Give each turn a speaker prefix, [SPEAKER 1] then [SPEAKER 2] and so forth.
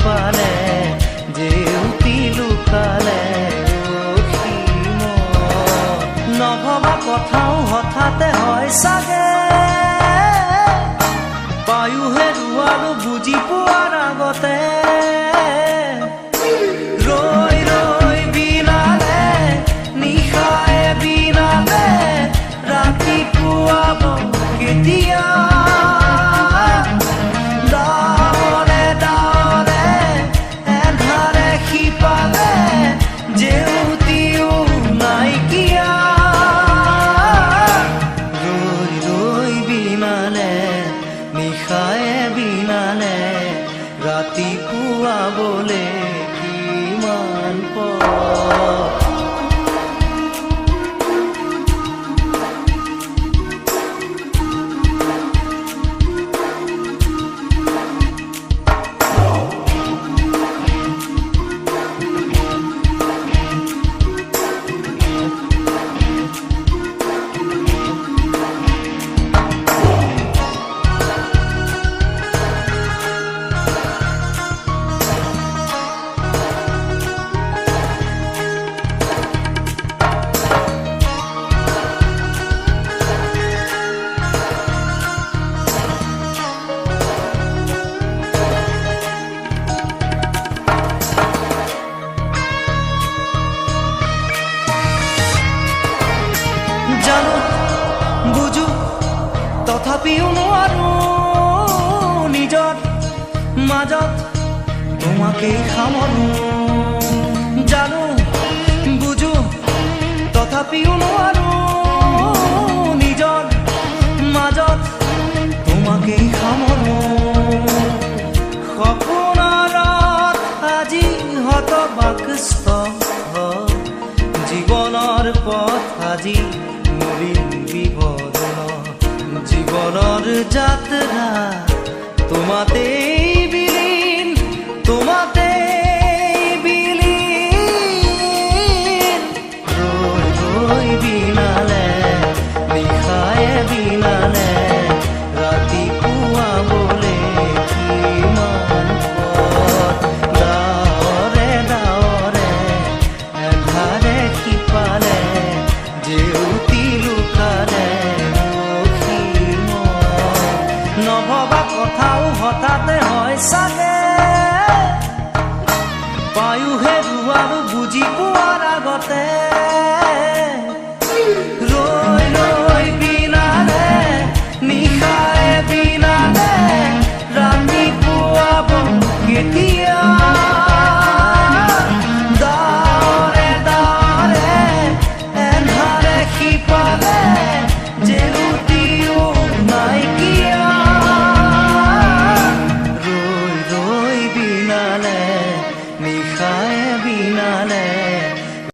[SPEAKER 1] পালে জেউতি লুকালে নভবা কথাও হঠাতে হয় চাগে পায়ো হেৰুৱালো বুজি পোৱাৰ আগতে ৰৈ ৰৈ বিনালে নিশায়ে বিনালে ৰাতিপুৱাব কেতিয়া ৰাতিপুৱা বলে কিমান বুঝো তথাপিও নোৱাৰো নিজৰ মাজত তোমাকেই সামৰো জানো বুঝো তথাপিও নোৱাৰো নিজৰ মাজত তোমাকেই সামৰো সপোনত আজি হতবাকস্থ জীৱনৰ পথ আজি জীবনৰ যাত্ৰা তোমাতেই বিলীন তোমাতেই বিলীন ৰৈ ৰৈ বিনালে নিশায়ে বিনালে ৰাতিপুৱা বলে কিমান পথ ডাৱৰে ডাৱৰে এধাৰে সিপালে জেউতি লুকালে নভবা কথাও হঠাতে হয় চাগে পায়ো হেৰুৱালো বুজি পোৱাৰ আগতে ৰৈ ৰৈ বিনালে নিশায়ে বিনালে ৰাতিপুৱা কেতিয়া